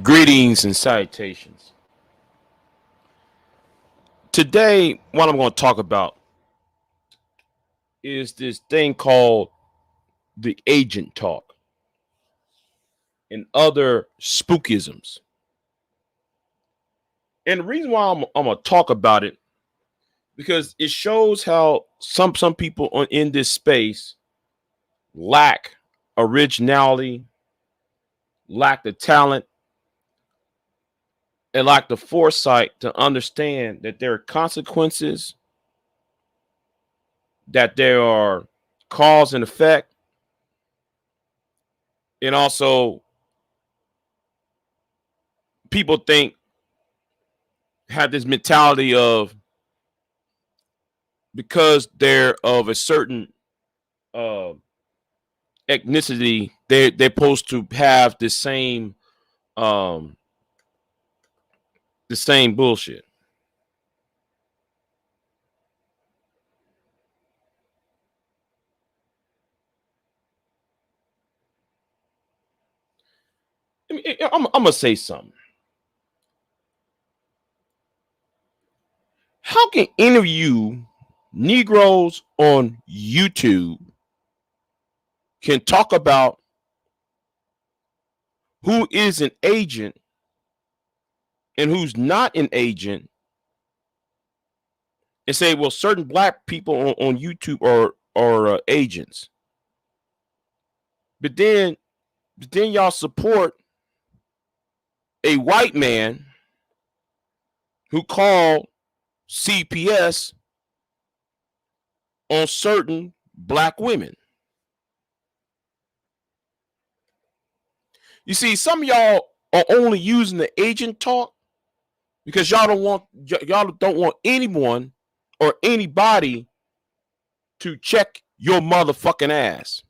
Greetings and salutations. Today, what I'm going to talk about is this thing called the agent talk and other spookisms. And the reason why I'm going to talk about it because it shows how some people in this space lack originality, lack the talent, and lack the foresight to understand that there are consequences, that there are cause and effect, and also people think have this mentality of because they're of a certain uh, ethnicity, they're supposed to have um the same bullshit. I'm gonna say something. How can any of you Negroes on YouTube can talk about who is an agent and who's not an agent and say, well, certain black people on YouTube are agents, but then y'all support a white man who called CPS on certain black women. You see, some of y'all are only using the agent talk because y'all don't want anyone or anybody to check your motherfucking ass.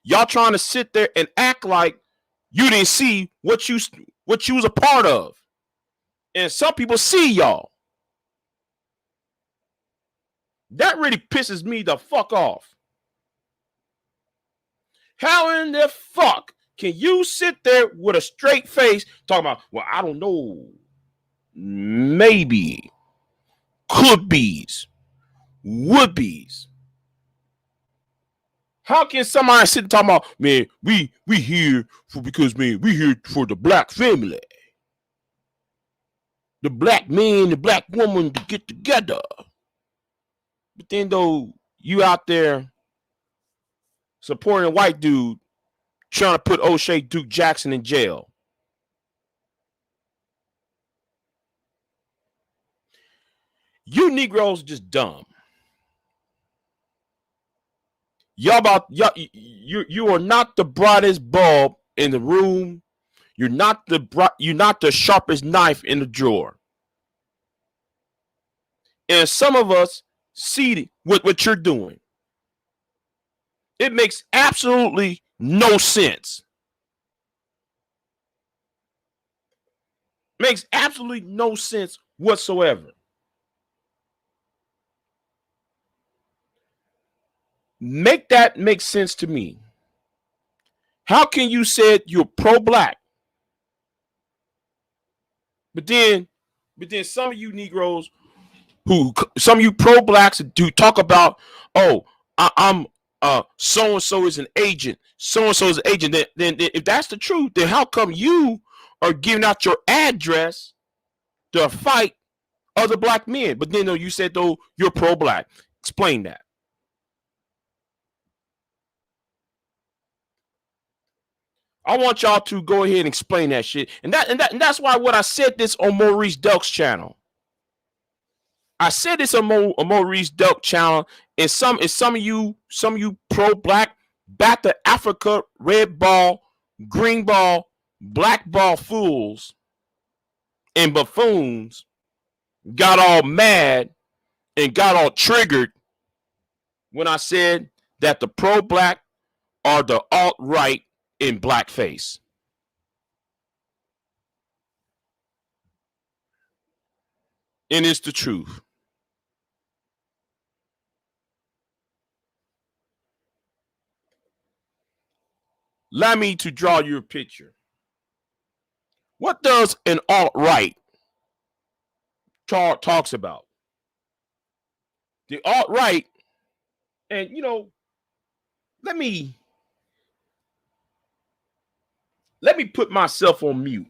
Y'all trying to sit there and act like you didn't see what you was a part of. And some people see y'all. That really pisses me the fuck off. How in the fuck can you sit there with a straight face talking about, well, I don't know, maybe, could be's, would be's? How can somebody sit and talk about, man, we here for because man, we here for the black family, the black man, the black woman to get together. But then though you out there supporting a white dude trying to put O'Shea Duke Jackson in jail. You Negroes just dumb. You are not the brightest bulb in the room. You're not the sharpest knife in the drawer. And some of us see what you're doing. It makes absolutely no sense. Makes absolutely no sense whatsoever. Make that make sense to me. How can you say you're pro-black, but then some of you Negroes some of you pro-blacks do talk about, oh, I'm so and so is an agent, so and so is an agent. Then if that's the truth, then how come you are giving out your address to fight other black men? But then though you said though you're pro-black. Explain that. I want y'all to go ahead and explain that shit. And that's why what I said this on Maurice Delk's channel. I said this on Maurice Delk channel, and some of you pro-black, back to Africa, red ball, green ball, black ball fools and buffoons got all mad and got all triggered when I said that the pro-black are the alt-right in blackface. And it's the truth. Allow me to draw you a picture. What does an alt-right talks about? The alt-right, and let me put myself on mute.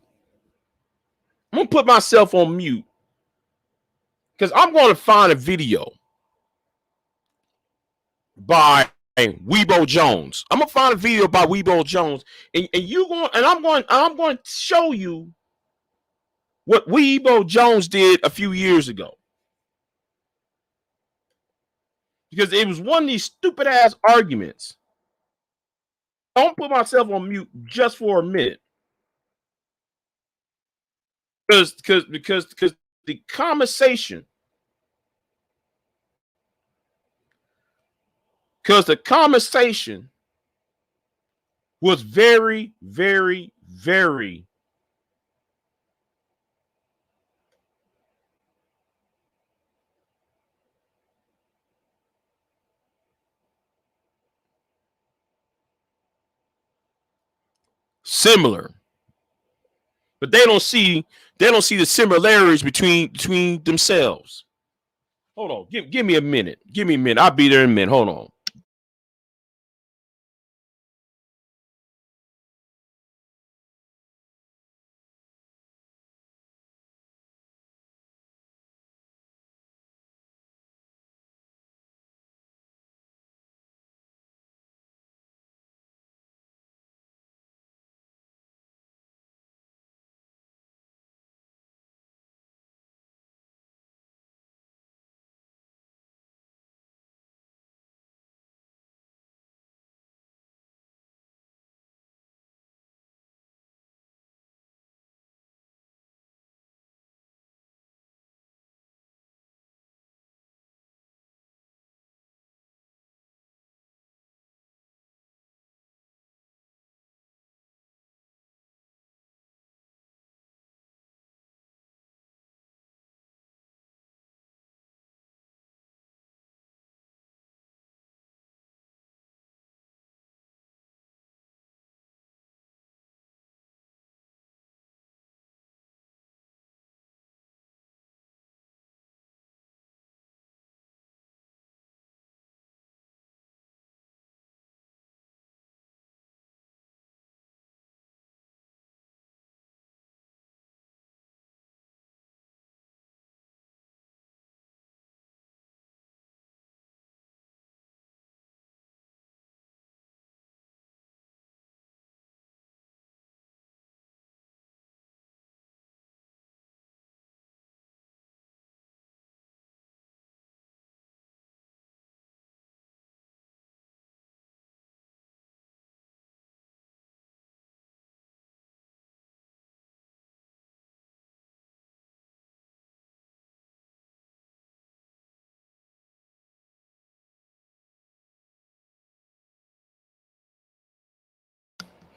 I'm gonna put myself on mute because I'm going to find a video by Weibo Jones. I'm gonna find a video by Weibo Jones, and I'm going to show you what Weibo Jones did a few years ago, because it was one of these stupid ass arguments. Don't put myself on mute just for a minute, because the conversation, was very, very, very similar, but they don't see the similarities between themselves. Hold on, give me a minute. Give me a minute. I'll be there in a minute. Hold on.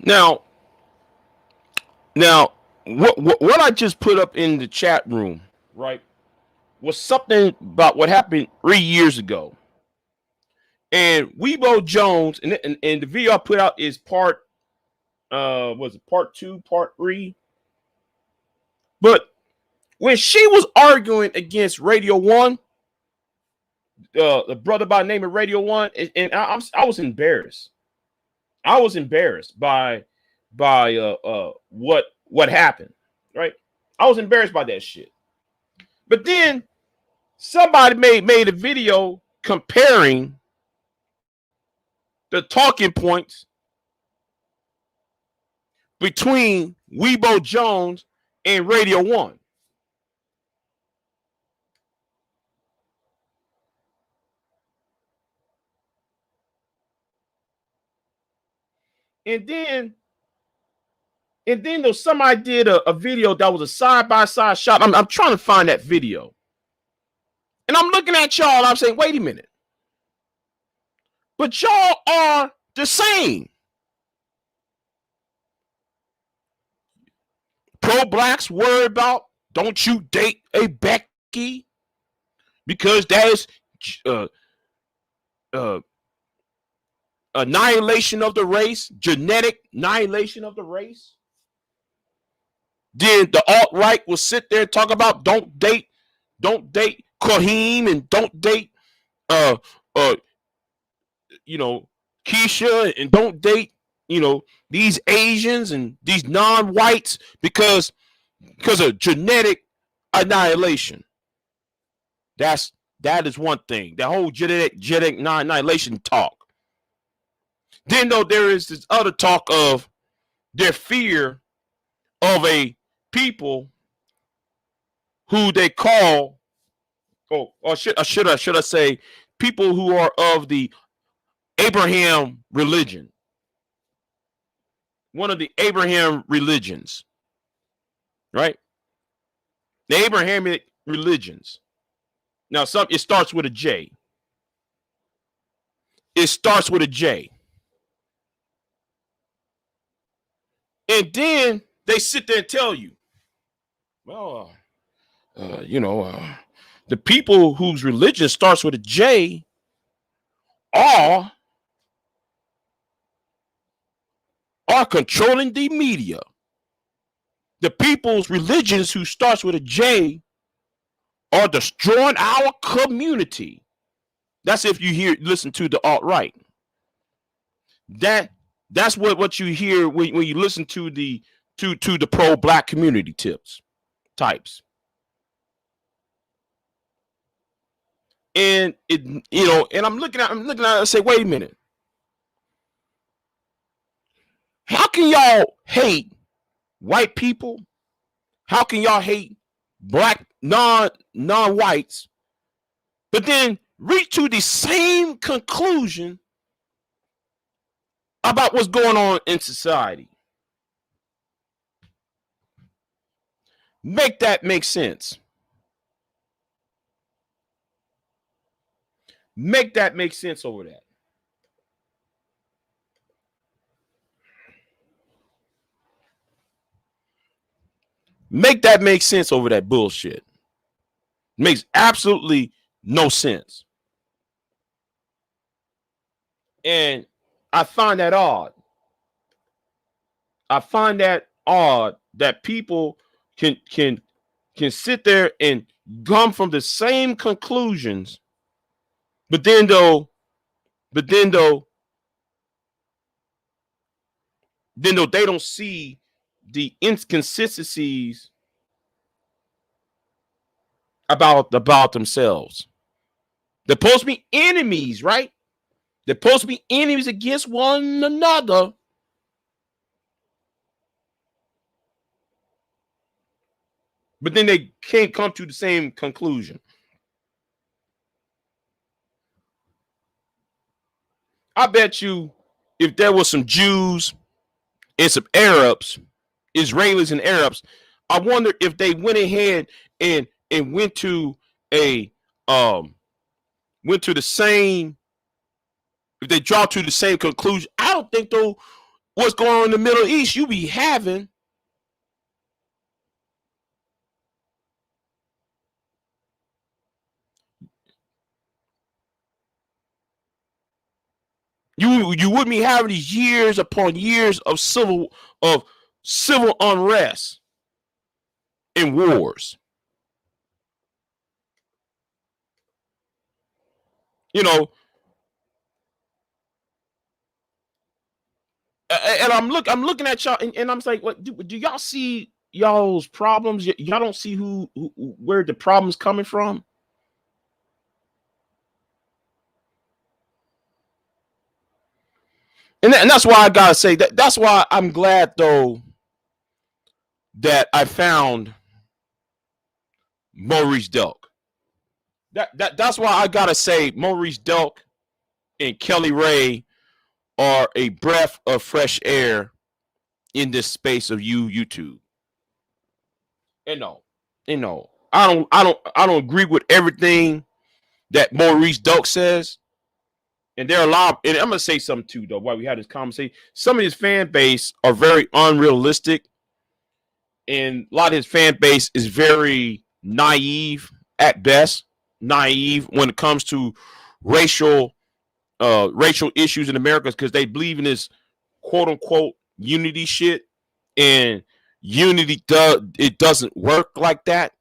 Now, what I just put up in the chat room, right, was something about what happened 3 years ago. And Weibo Jones, and the video I put out is was it part 2, part 3? But when she was arguing against Radio One, the brother by the name of Radio One, and I was embarrassed. I was embarrassed by what happened, right? I was embarrassed by that shit. But then somebody made a video comparing the talking points between Weibo Jones and Radio One. And then somebody did a video that was a side-by-side shot. I'm trying to find that video. And I'm looking at y'all and I'm saying, wait a minute. But y'all are the same. Pro-blacks worry about, don't you date a Becky? Because that is annihilation of the race, genetic annihilation of the race. Then the alt-right will sit there and talk about don't date Kaheem and don't date uh uh you know Keisha and don't date these Asians and these non-whites because of genetic annihilation. That is one thing. That whole genetic annihilation talk. Then though there is this other talk of their fear of a people who they call, or should I say, people who are of the Abraham religion, one of the Abraham religions, right? The Abrahamic religions. Now, it starts with a J. It starts with a J. And then they sit there and tell you, well, the people whose religion starts with a J are controlling the media. The people's religions who starts with a J are destroying our community. That's if you listen to the alt-right. That's what you hear when you listen to the pro-black community types. And and I'm looking at it and say, wait a minute. How can y'all hate white people? How can y'all hate black non-whites, but then reach to the same conclusion about what's going on in society? Make that make sense. Make that make sense over that. Make that make sense over that bullshit. Makes absolutely no sense. And I find that odd. I find that odd that people can sit there and come from the same conclusions, but then though they don't see the inconsistencies about themselves. They're supposed to be enemies, right? They're supposed to be enemies against one another. But then they can't come to the same conclusion. I bet you if there was some Jews and some Arabs, Israelis and Arabs, I wonder if they went ahead and went to the same, if they draw to the same conclusion. I don't think though what's going on in the Middle East, you be having you wouldn't be having these years upon years of civil unrest and wars. And I'm looking at y'all, and I'm like, what do y'all see y'all's problems? Y'all don't see where the problem's coming from. And that's why I gotta say that's why I'm glad though that I found Maurice Delk. That's why I gotta say Maurice Delk and Kelly Ray are a breath of fresh air in this space of YouTube. And I don't agree with everything that Maurice Delk says. And there are a lot, and I'm gonna say something too, though, while we had this conversation. Some of his fan base are very unrealistic, and a lot of his fan base is very naive at best, naive when it comes to racial issues in America, because they believe in this quote unquote unity shit. And unity doesn't work like that.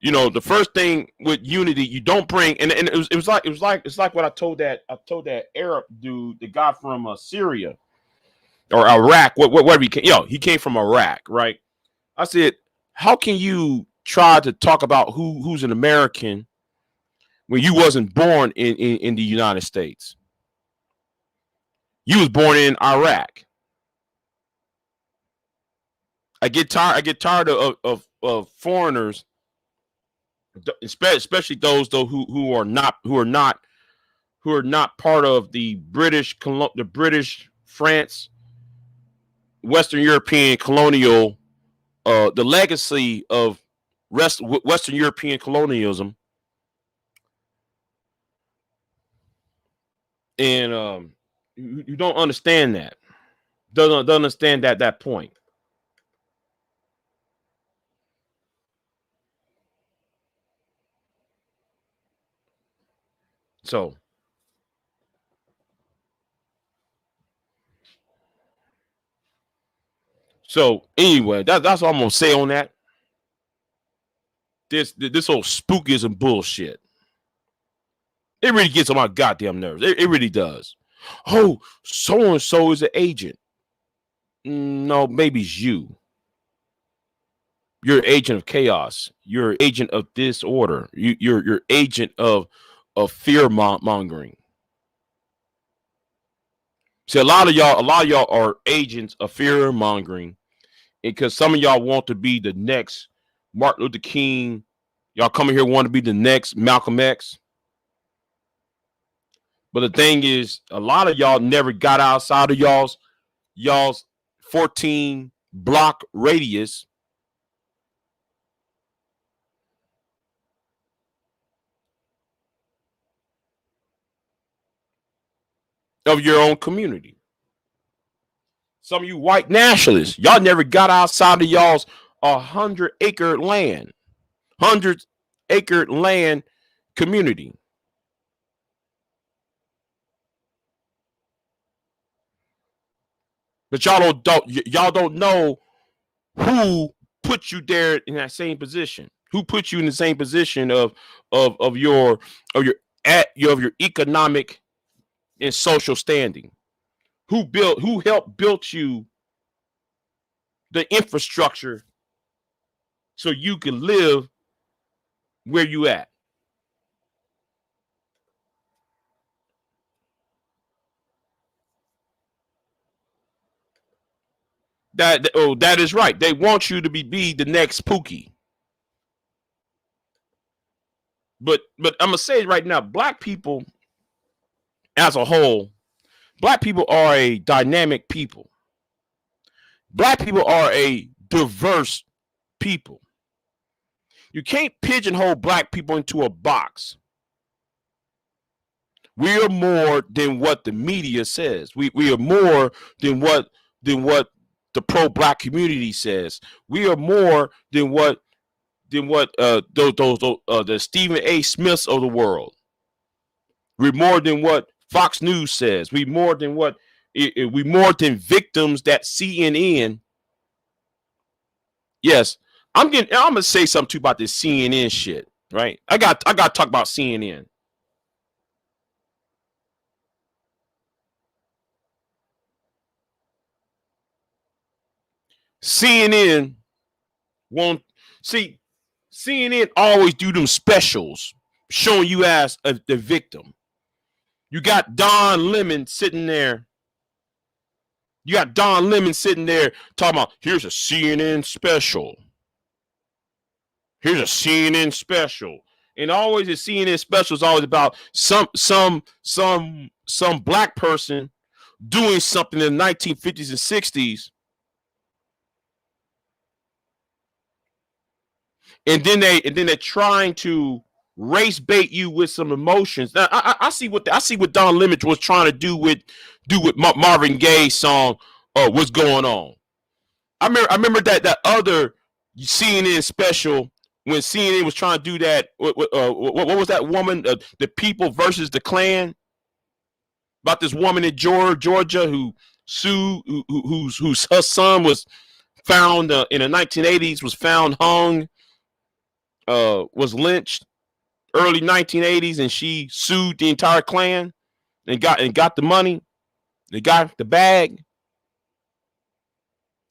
You know, the first thing with unity, you don't bring, and it's like what I told that Arab dude, the guy from Syria or Iraq, whatever he came, he came from Iraq, right? I said, how can you try to talk about who's an American when you wasn't born in the United States? You was born in Iraq. I get tired of foreigners, especially those though who are not part of the British France, Western European colonial, the legacy of Western European colonialism, and you don't understand that. Don't understand that point. So anyway, that's all I'm gonna say on that. This whole spookism bullshit. It really gets on my goddamn nerves. It really does. Oh, so and so is an agent. No, maybe it's you. You're an agent of chaos. You're an agent of disorder. You're agent of fear mongering. See, a lot of y'all are agents of fear mongering, because some of y'all want to be the next Martin Luther King. Y'all coming here want to be the next Malcolm X. But the thing is, a lot of y'all never got outside of y'all's 14 block radius. Of your own community. Some of you white nationalists, y'all never got outside of y'all's 100-acre land, 100-acre land community. But y'all don't know who put you there in that same position. Who put you in the same position of your economic and social standing? Who helped build you the infrastructure so you can live where you at? That is right. They want you to be the next Pookie. But I'm gonna say it right now, black people as a whole, black people are a dynamic people. Black people are a diverse people. You can't pigeonhole black people into a box. We are more than what the media says. We are more than what the pro-black community says. We are more than what the Stephen A. Smiths of the world. We're more than what Fox News says. We more than victims that CNN. Yes, I'm gonna say something too about this CNN shit. Right? I got to talk about CNN. CNN won't see. CNN always do them specials showing you as the victim. You got Don Lemon sitting there. You got Don Lemon sitting there talking about, here's a CNN special. Here's a CNN special. And always the CNN special is always about some black person doing something in the 1950s and 60s. And then they're trying to race bait you with some emotions. Now, I see what Don Lemon was trying to do with Marvin Gaye's song. What's going on? I remember that other CNN special when CNN was trying to do that. What was that woman? The People versus the Klan. About this woman in Georgia who sued, whose her son was found in the 1980s, was found hung, was lynched early 1980s, and she sued the entire clan and got the money. They got the bag.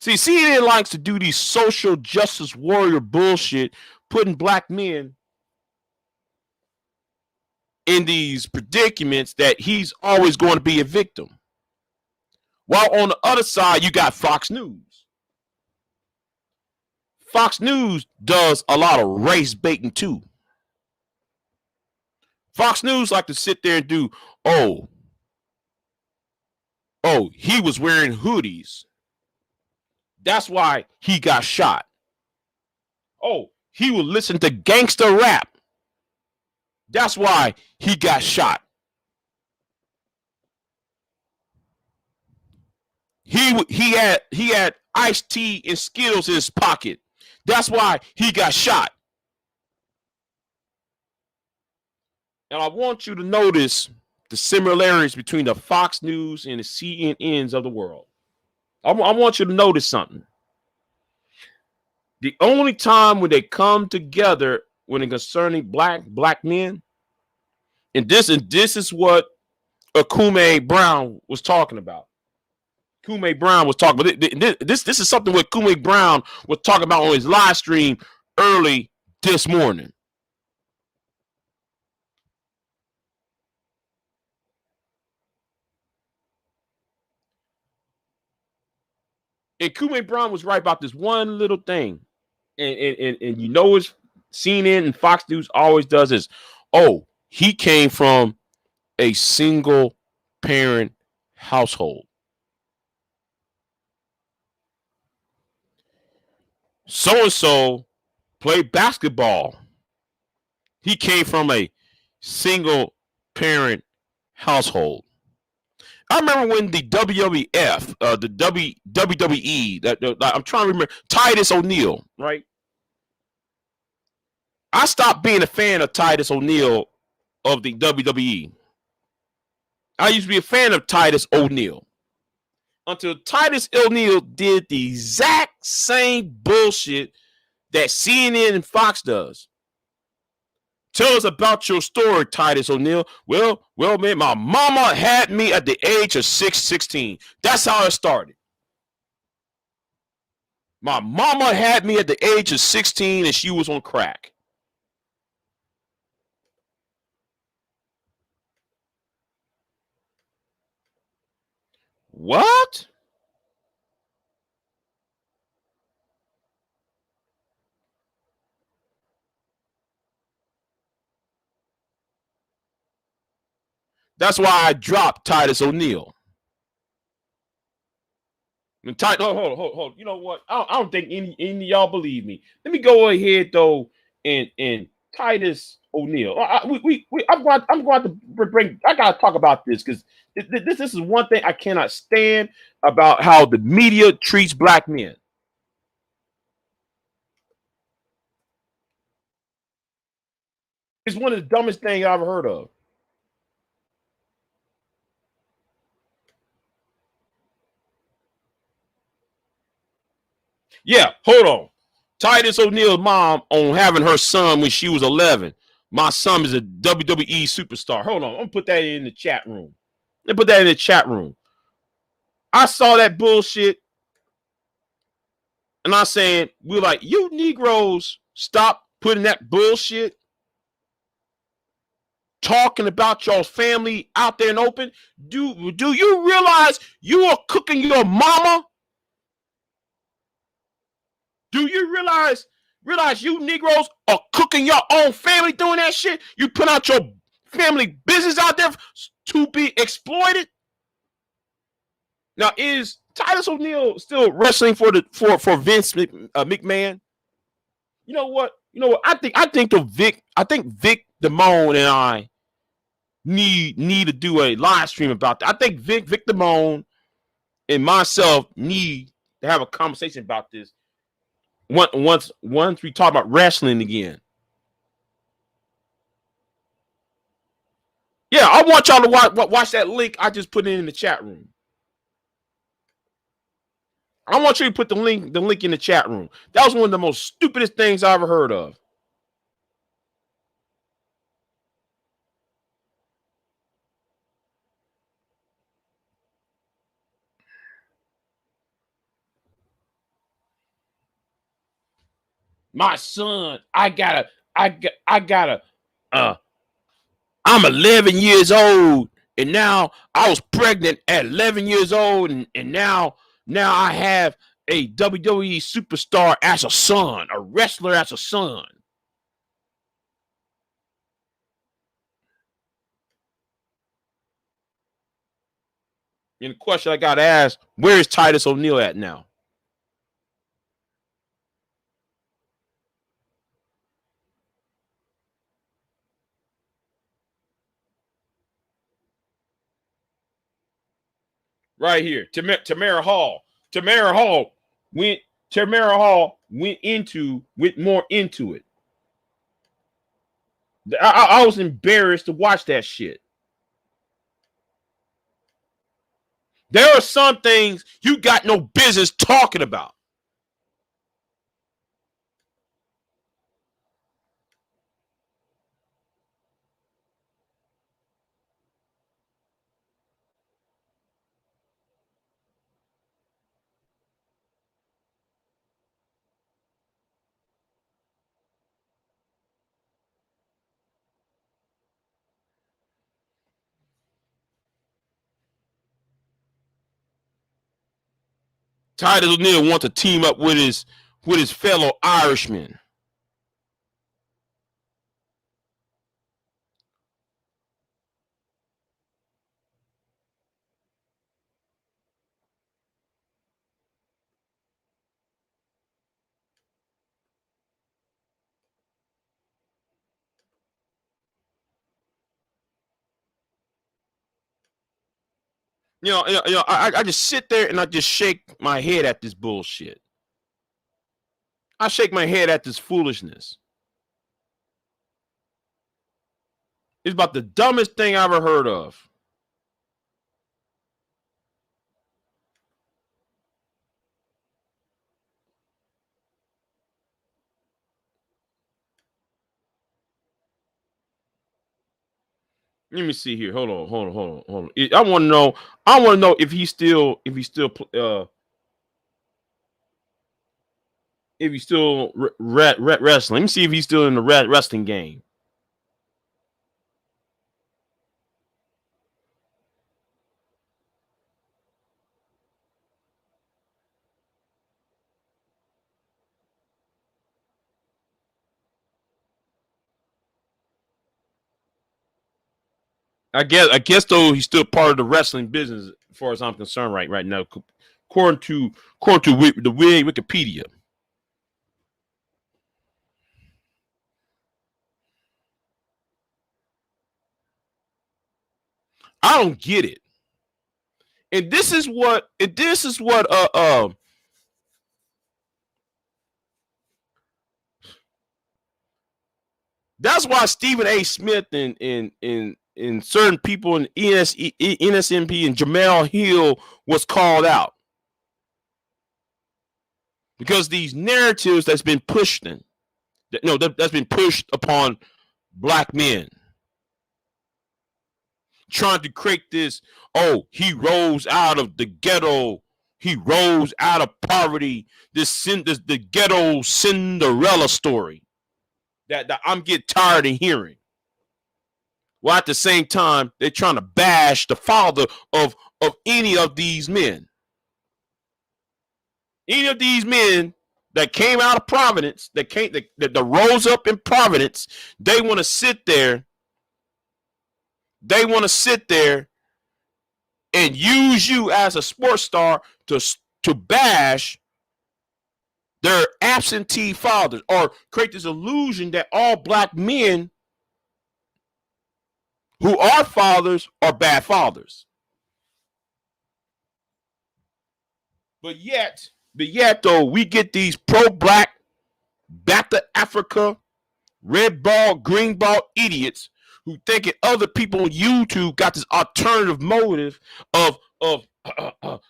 See, CNN likes to do these social justice warrior bullshit, putting black men in these predicaments that he's always going to be a victim. While on the other side, you got Fox News. Fox News does a lot of race baiting too. Fox News like to sit there and do, oh, he was wearing hoodies. That's why he got shot. Oh, he would listen to gangster rap. That's why he got shot. He had iced tea and Skittles in his pocket. That's why he got shot. And I want you to notice the similarities between the Fox News and the CNNs of the world. I want you to notice something. The only time when they come together when it concerning black men, and this is what Akume Brown was talking about. Kume Brown was talking about this is something what Kume Brown was talking about on his live stream early this morning. And Kume Brown was right about this one little thing. And you know what CNN and Fox News always does is, oh, he came from a single parent household. So-and-so played basketball. He came from a single parent household. I remember when the WWF, the WWE, I'm trying to remember, Titus O'Neil, right? I stopped being a fan of Titus O'Neil of the WWE. I used to be a fan of Titus O'Neil until Titus O'Neil did the exact same bullshit that CNN and Fox does. Tell us about your story, Titus O'Neil. Well, man, my mama had me at the age of 16. That's how it started. My mama had me at the age of 16 and she was on crack. What? That's why I dropped Titus O'Neil. Hold. You know what? I don't think any of y'all believe me. Let me go ahead though and Titus O'Neil. I'm going to bring. I gotta talk about this because this is one thing I cannot stand about how the media treats black men. It's one of the dumbest things I've ever heard of. Yeah, hold on. Titus O'Neil's mom on having her son when she was 11. My son is a WWE superstar. Hold on, I'm gonna put that in the chat room. Let me put that in the chat room. I saw that bullshit, and I saying we're like, you Negroes, stop putting that bullshit, talking about your family out there and open. Do you realize you are cooking your mama? Do you realize you Negroes are cooking your own family doing that shit? You put out your family business out there to be exploited. Now, is Titus O'Neil still wrestling for Vince McMahon? You know what? I think Vic Damone and I need to do a live stream about that. I think Vic Damone and myself need to have a conversation about this. Once we talk about wrestling again. Yeah, I want y'all to watch that link I just put in the chat room. I want you to put the link in the chat room. That was one of the most stupidest things I ever heard of. My son, I gotta, I'm 11 years old, and now I was pregnant at 11 years old, and now I have a WWE superstar as a son, a wrestler as a son. And the question I got to ask, where is Titus O'Neil at now? Right here, Tamara Hall. Tamara Hall went more into it. I was embarrassed to watch that shit. There are some things you got no business talking about. Titus O'Neil wants to team up with his fellow Irishman. I just sit there and I just shake my head at this bullshit. I shake my head at this foolishness. It's about the dumbest thing I ever heard of. Let me see here. Hold on. I want to know if he's still wrestling. Let me see if he's still in the wrestling game. I guess though he's still part of the wrestling business as far as I'm concerned right now. According to the Wikipedia. I don't get it. And this is what that's why Stephen A. Smith and certain people in NSMP and Jamel Hill was called out. Because these narratives that's been pushed that's been pushed upon black men. Trying to create this, he rose out of the ghetto. He rose out of poverty. The ghetto Cinderella story that I'm getting tired of hearing. While at the same time, they're trying to bash the father of any of these men. Any of these men that came out of Providence, that rose up in Providence, they want to sit there. They want to sit there and use you as a sports star to bash their absentee fathers or create this illusion that all black men who are fathers are bad fathers. But yet though, we get these pro-black, back to Africa, red ball, green ball idiots who thinking other people on YouTube got this alternative motive of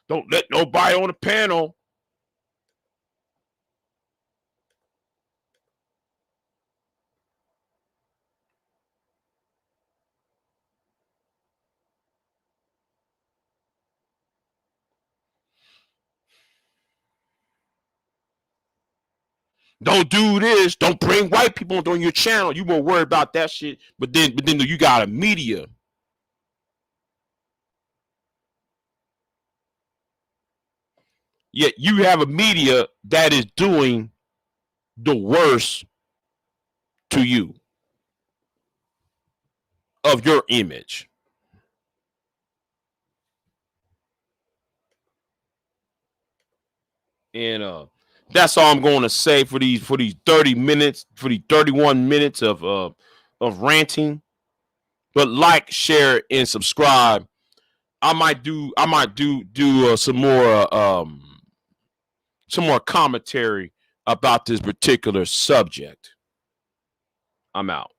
don't let nobody on the panel. Don't do this. Don't bring white people on your channel. You won't worry about that shit. But then you got a media. Yet you have a media that is doing the worst to you of your image. And that's all I'm going to say for these 30 minutes, for these 31 minutes of ranting. But like, share, and subscribe. I might do some more commentary about this particular subject. I'm out.